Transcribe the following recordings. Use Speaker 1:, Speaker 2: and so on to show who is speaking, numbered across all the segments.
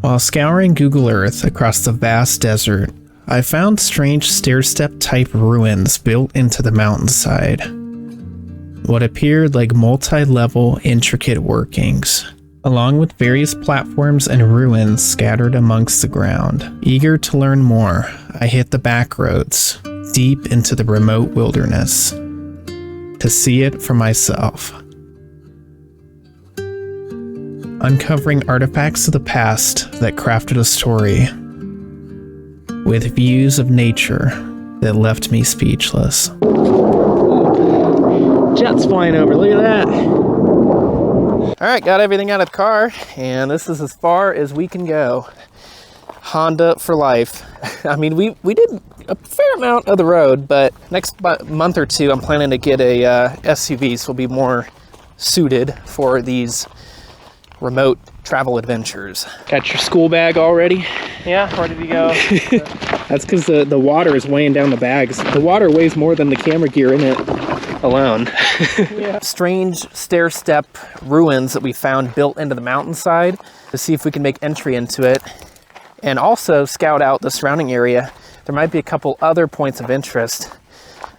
Speaker 1: While scouring Google Earth across the vast desert, I found strange stair-step type ruins built into the mountainside. What appeared like multi-level intricate workings, along with various platforms and ruins scattered amongst the ground. Eager to learn more, I hit the back roads, deep into the remote wilderness, to see it for myself. Uncovering artifacts of the past that crafted a story, with views of nature that left me speechless. Jets flying over, look at that. All right, got everything out of the car, and this is as far as we can go. Honda for life. I mean, we did a fair amount of the road, but next month or two, I'm planning to get a SUV, so it'll be more suited for these remote travel adventures. Got your school bag all ready?
Speaker 2: Yeah, ready to go.
Speaker 1: That's because the water is weighing down the bags. The water weighs more than the camera gear in it alone. Yeah. Strange stair-step ruins that we found built into the mountainside to see if we can make entry into it, and also scout out the surrounding area. There might be a couple other points of interest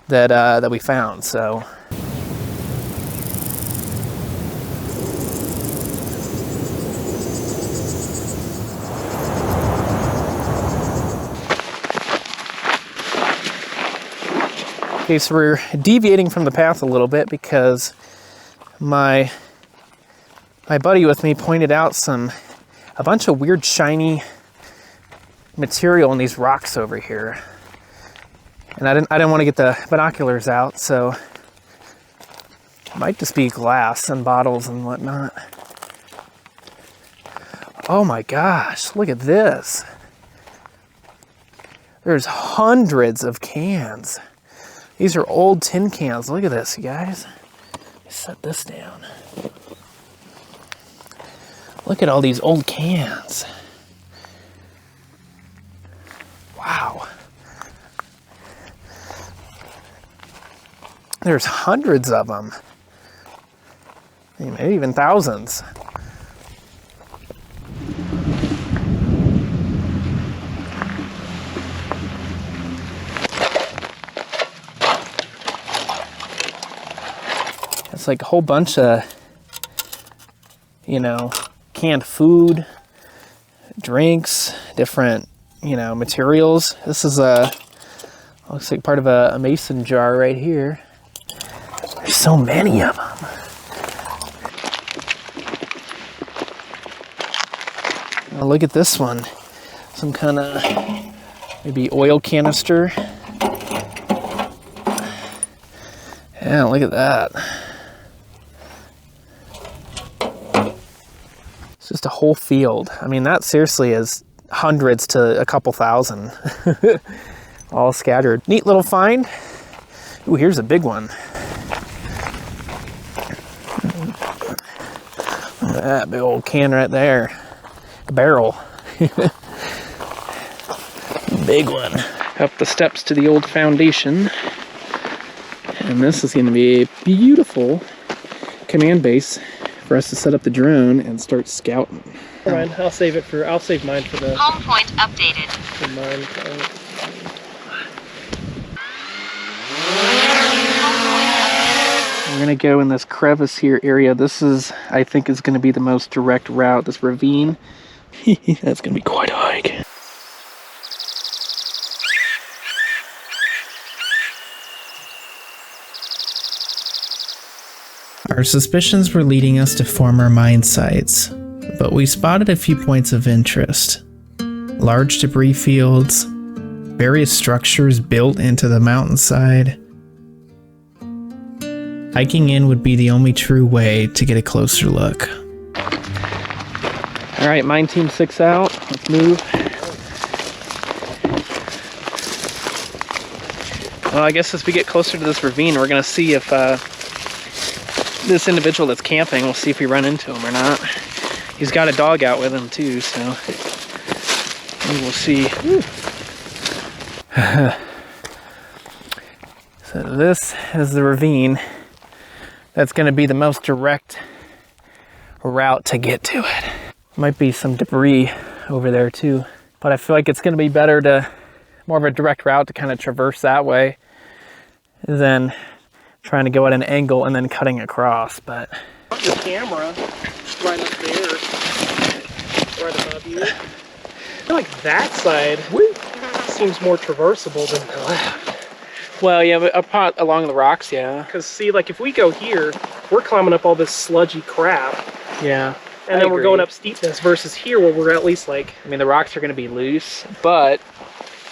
Speaker 1: that we found. So. Okay, so we're deviating from the path a little bit because my buddy with me pointed out a bunch of weird shiny material in these rocks over here, and I didn't want to get the binoculars out, so it might just be glass and bottles and whatnot. Oh my gosh, look at this! There's hundreds of cans. These are old tin cans. Look at this, you guys. Let me set this down. Look at all these old cans. Wow. There's hundreds of them. Maybe even thousands. It's like a whole bunch of, canned food, drinks, different, materials. This is looks like part of a mason jar right here. There's so many of them. Oh, look at this one. Some kind of maybe oil canister. Yeah, look at that. It's just a whole field. I mean, that seriously is hundreds to a couple thousand. All scattered. Neat little find. Ooh, here's a big one. Look at that big old can right there. A barrel. Big one. Up the steps to the old foundation. And this is going to be a beautiful command base for us to set up the drone and start scouting.
Speaker 2: Fine, I'll save mine for the
Speaker 3: home point updated.
Speaker 2: For mine.
Speaker 1: We're gonna go in this crevice here area. This is, I think, is gonna be the most direct route. This ravine. That's gonna be quite a hike. Our suspicions were leading us to former mine sites, but we spotted a few points of interest. Large debris fields, various structures built into the mountainside. Hiking in would be the only true way to get a closer look. All right, Mine Team 6 out. Let's move. Well, I guess as we get closer to this ravine, we're gonna see if this individual that's camping, we'll see if we run into him or not. He's got a dog out with him too, so maybe we'll see. So this is the ravine. That's going to be the most direct route to get to it. Might be some debris
Speaker 2: over there too. But I feel like it's going to be better to, more of a direct route to kind of traverse that way than trying to go at an angle and then cutting across. But your camera right up there, right above you. I feel like that side seems more traversable than the left. Well, yeah, but up along the rocks, yeah. Because see, like if we go here, we're climbing up all this sludgy crap. Yeah. And then we're going up steepness versus here where we're at least like... I mean, the rocks are going to be loose, but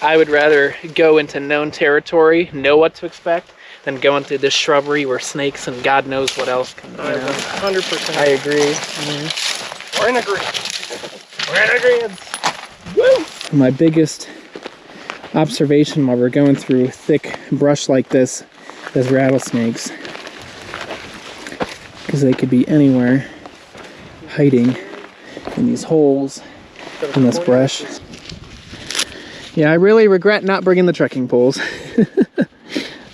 Speaker 2: I would rather go into known territory, know what to expect, than go into this shrubbery where snakes and God knows what else can, 100%. I agree. We're in agreement. We're in agreement. Woo! My biggest observation while we're going through thick brush like this is rattlesnakes. Because they could be anywhere, hiding in these holes in this brush. Yeah, I really regret not bringing the trekking poles.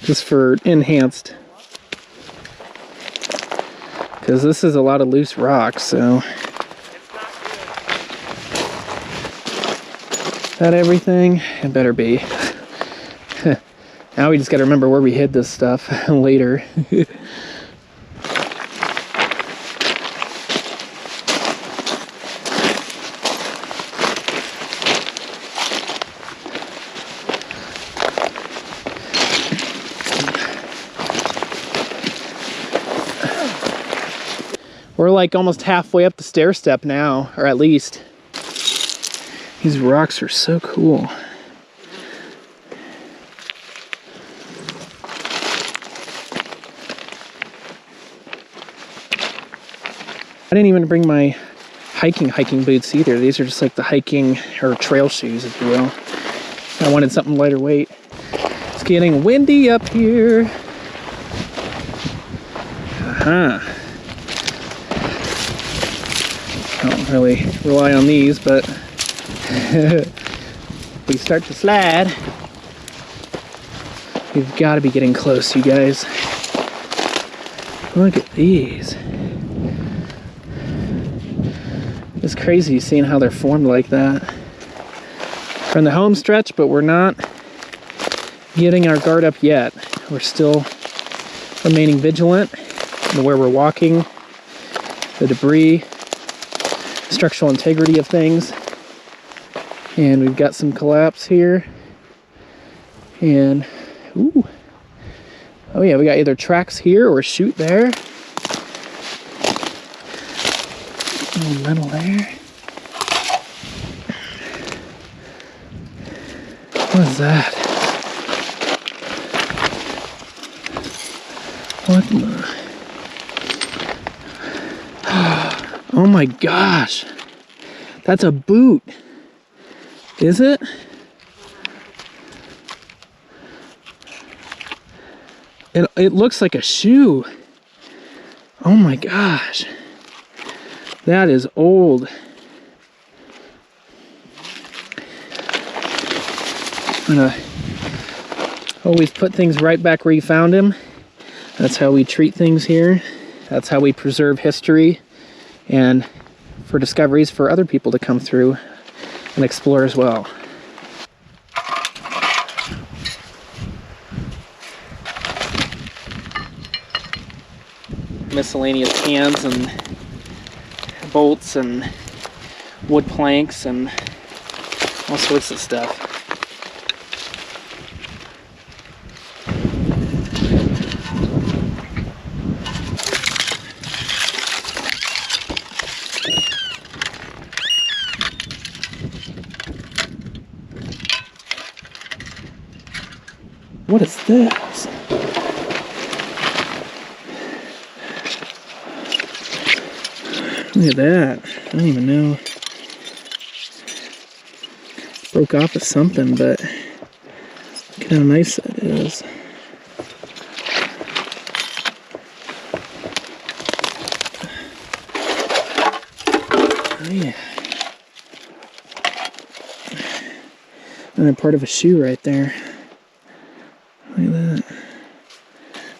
Speaker 2: Just for enhanced. Because this is a lot of loose rocks, so. Is that everything? It better be. Now we just gotta remember where we hid this stuff later. We're like almost halfway up the stair step now, or at least. These rocks are so cool. I didn't even bring my hiking boots either. These are just like the hiking or trail shoes, if you will. I wanted something lighter weight. It's getting windy up here. I don't really rely on these, but we start to slide. We've got to be getting close, you guys. Look at these. It's crazy seeing how they're formed like that. We're in the home stretch, but we're not getting our guard up yet. We're still remaining vigilant in where we're walking, the debris, structural integrity of things. And we've got some collapse here. And, ooh. Oh yeah, we got either tracks here or a chute there. A little metal there. What is that? What the? Oh my gosh. That's a boot. Is it? It looks like a shoe. Oh my gosh. That is old. I'm gonna always put things right back where you found them. That's how we treat things here. That's how we preserve history and for discoveries for other people to come through and explore as well. Miscellaneous cans and bolts and wood planks and all sorts of stuff. What is this? Look at that. I don't even know. Broke off of something, but look at how nice that is. Oh yeah. And then part of a shoe right there. Look at that.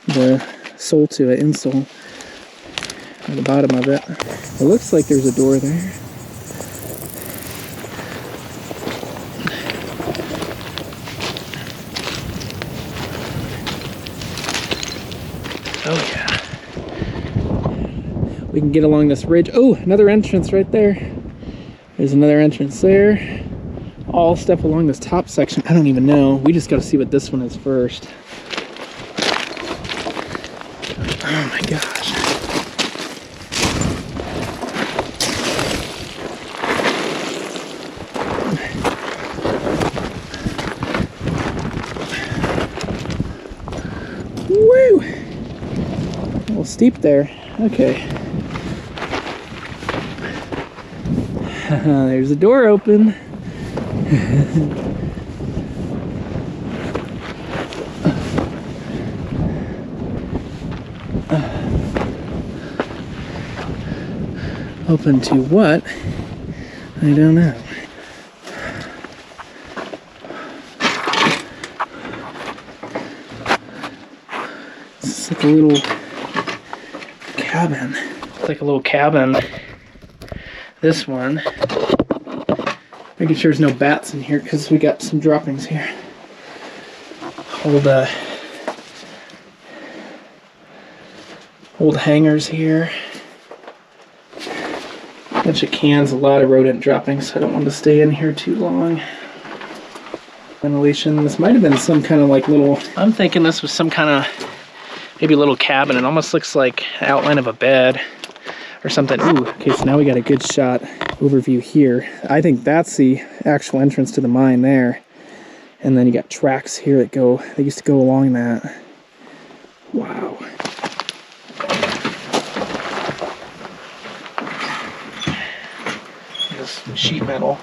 Speaker 2: The sole to it, insole. At the bottom of it. It looks like there's a door there. Oh yeah. We can get along this ridge. Oh, another entrance right there. There's another entrance there. All step along this top section. I don't even know. We just got to see what this one is first. Oh my gosh. Woo! A little steep there. Okay. There's the door open. Open to what? I don't know. It's like a little cabin. It's like a little cabin. This one. Making sure there's no bats in here because we got some droppings here. Old hangers here. Bunch of cans, a lot of rodent droppings, so I don't want to stay in here too long. Ventilation. This might have been some kind of like little, I'm thinking this was some kind of maybe a little cabin. It almost looks like an outline of a bed or something. Ooh, okay, so now we got a good shot overview here. I think that's the actual entrance to the mine there. And then you got tracks here that used to go along that. Wow. This sheet metal.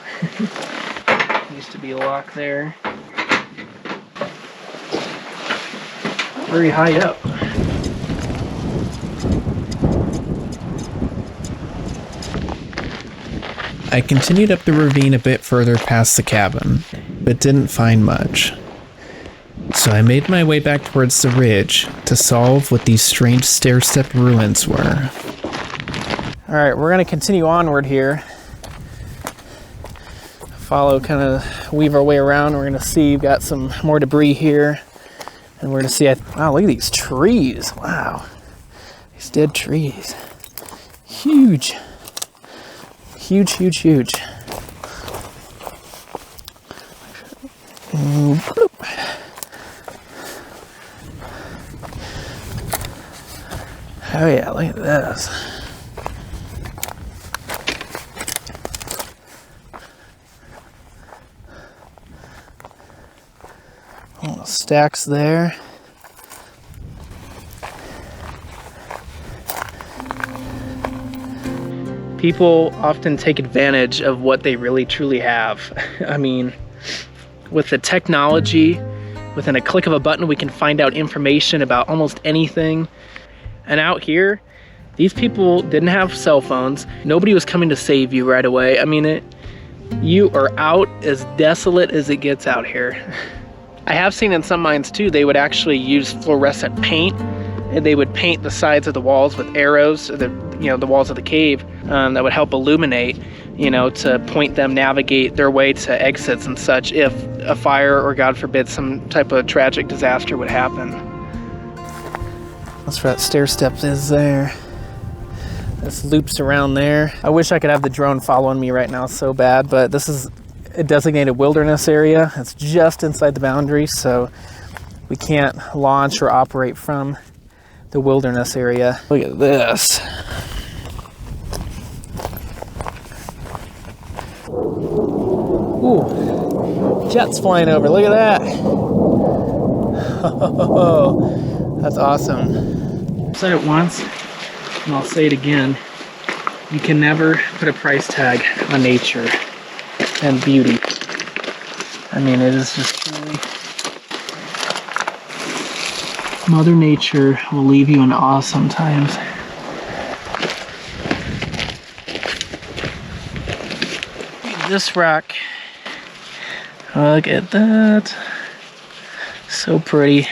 Speaker 2: Used to be a lock there. Very high up.
Speaker 1: I continued up the ravine a bit further past the cabin, but didn't find much. So I made my way back towards the ridge to solve what these strange stair-step ruins were.
Speaker 2: Alright, we're going to continue onward here. Follow, kind of weave our way around. We're going to see we've got some more debris here. And we're going to see, wow, look at these trees. Wow. These dead trees. Huge. Huge, huge, huge. Oh yeah, look at this. Little stacks there. People often take advantage of what they really truly have. I mean, with the technology, within a click of a button, we can find out information about almost anything. And out here, these people didn't have cell phones. Nobody was coming to save you right away. I mean, you are out as desolate as it gets out here. I have seen in some mines too, they would actually use fluorescent paint, and they would paint the sides of the walls with arrows, the walls of the cave, that would help illuminate, to point them, navigate their way to exits and such if a fire or, God forbid, some type of tragic disaster would happen. That's where that stair step is there. This loops around there. I wish I could have the drone following me right now so bad, but this is a designated wilderness area. It's just inside the boundary, so we can't launch or operate from the wilderness area. Look at this. Ooh, jets flying over. Look at that. Oh, that's awesome. I've said it once, and I'll say it again. You can never put a price tag on nature and beauty. I mean, it is just truly... Mother Nature will leave you in awe sometimes. This rock, look at that. So pretty.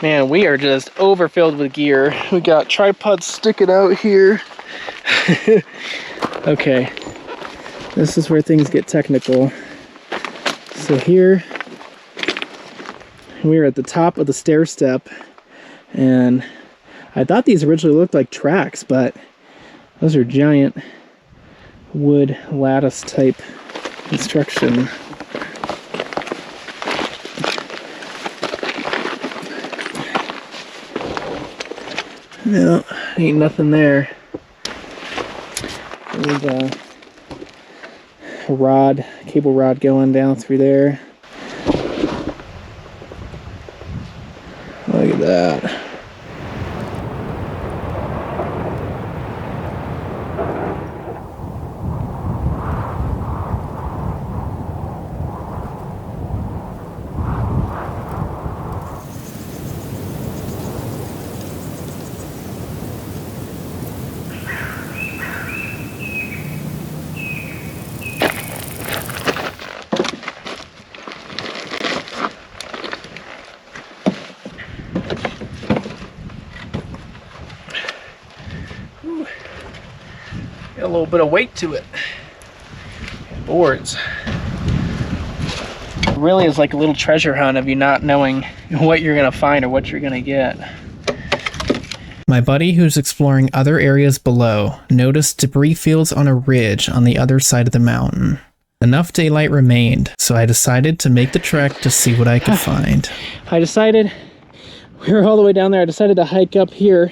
Speaker 2: Man, we are just overfilled with gear. We got tripods sticking out here. Okay, this is where things get technical. So here, we're at the top of the stair step. And I thought these originally looked like tracks, but those are giant wood lattice type construction. No, ain't nothing there. There's a rod, cable rod going down through there. Look at that. Got a little bit of weight to it. Boards. It really is like a little treasure hunt of you not knowing what you're gonna find or what you're gonna get.
Speaker 1: My buddy, who's exploring other areas below, noticed debris fields on a ridge on the other side of the mountain. Enough daylight remained, so I decided to make the trek to see what I could find.
Speaker 2: We were all the way down there. I decided to hike up here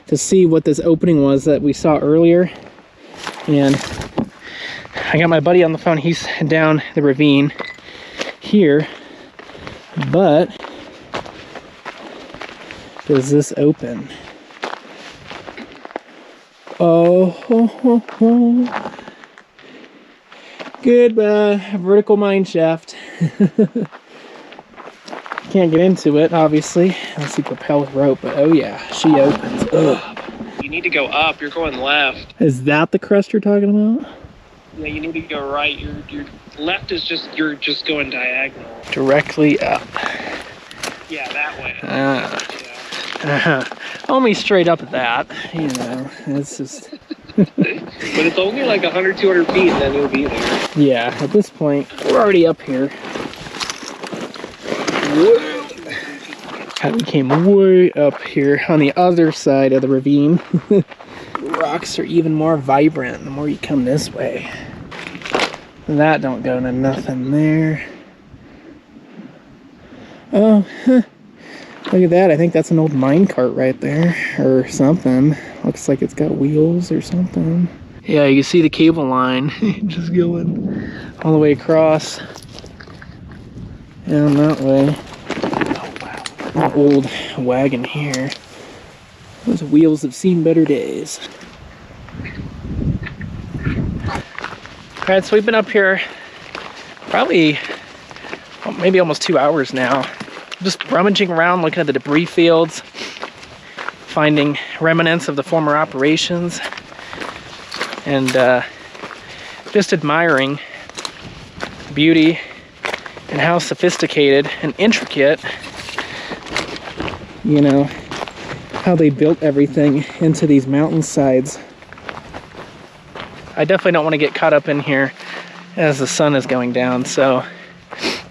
Speaker 2: to see what this opening was that we saw earlier. And I got my buddy on the phone. He's down the ravine here. But does this open? Oh. Good vertical mine shaft. Can't get into it, obviously, unless you propel with rope, but oh yeah, she opens up.
Speaker 3: You need to go up, you're going left.
Speaker 2: Is that the crest you're talking about?
Speaker 3: Yeah, you need to go right. Your left is you're just going diagonal.
Speaker 2: Directly up.
Speaker 3: Yeah, that way.
Speaker 2: Only straight up at that, you know, it's just...
Speaker 3: But it's only like 100, 200 feet and then you'll be there.
Speaker 2: Yeah, at this point, we're already up here. We came way up here on the other side of the ravine. Rocks are even more vibrant the more you come this way. That don't go to nothing there. Oh, look at that. I think that's an old mine cart right there or something. Looks like it's got wheels or something. Yeah, you can see the cable line just going all the way across. Down that way. An old wagon here. Those wheels have seen better days. Alright, so we've been up here probably, well, maybe almost 2 hours now. Just rummaging around, looking at the debris fields, finding remnants of the former operations, and just admiring the beauty and how sophisticated and intricate, you know, how they built everything into these mountainsides. I definitely don't want to get caught up in here as the sun is going down, so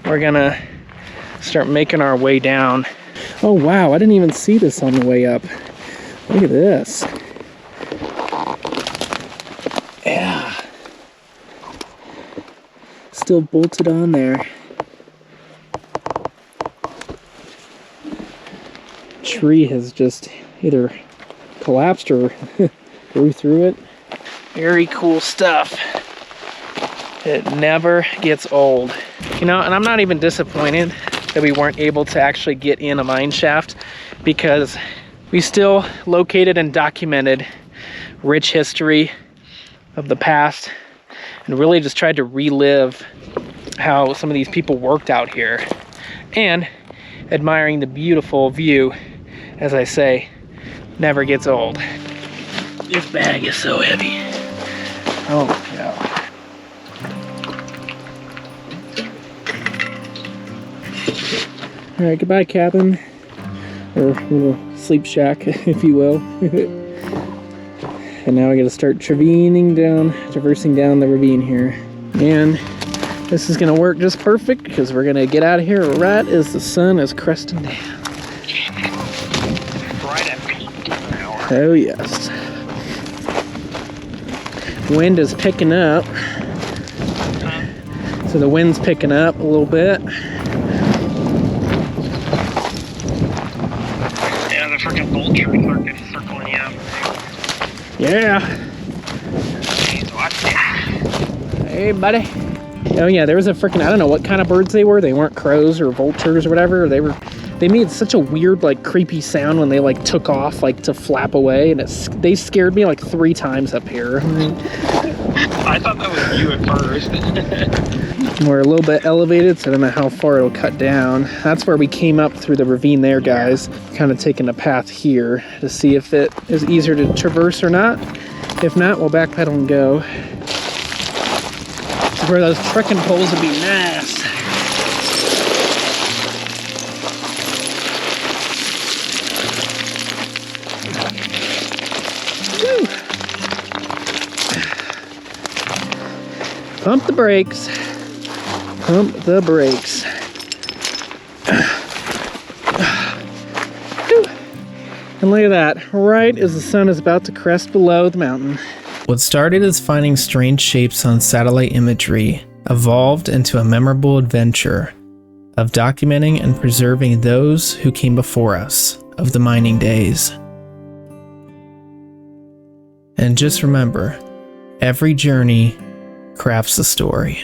Speaker 2: we're gonna start making our way down. Oh wow, I didn't even see this on the way up. Look at this. Yeah. Still bolted on there. Tree has just either collapsed or grew through it. Very cool stuff. It never gets old. You know, and I'm not even disappointed that we weren't able to actually get in a mine shaft, because we still located and documented rich history of the past and really just tried to relive how some of these people worked out here, and admiring the beautiful view. As I say, never gets old. This bag is so heavy. Oh yeah. All right, goodbye cabin, or little sleep shack, if you will. And now I gotta start traversing down the ravine here. And this is gonna work just perfect, because we're gonna get out of here right as the sun is cresting down. Oh yes. Wind is picking up. So the wind's picking up a little bit.
Speaker 3: Yeah, the freaking vulture circling you out.
Speaker 2: Yeah. Hey, buddy. Oh yeah, there was a freaking, I don't know what kind of birds they were. They weren't crows or vultures or whatever. They made such a weird, like, creepy sound when they, like, took off, like, to flap away. And they scared me, like, 3 times up here.
Speaker 3: I thought that was you at first.
Speaker 2: We're a little bit elevated, so I don't know how far it'll cut down. That's where we came up through the ravine there, guys. Kind of taking a path here to see if it is easier to traverse or not. If not, we'll backpedal and go. Where those trekking poles would be nice. Woo. Pump the brakes. Pump the brakes. Whew. And look at that, right as the sun is about to crest below the mountain.
Speaker 1: What started as finding strange shapes on satellite imagery evolved into a memorable adventure of documenting and preserving those who came before us of the mining days. And just remember, every journey crafts a story.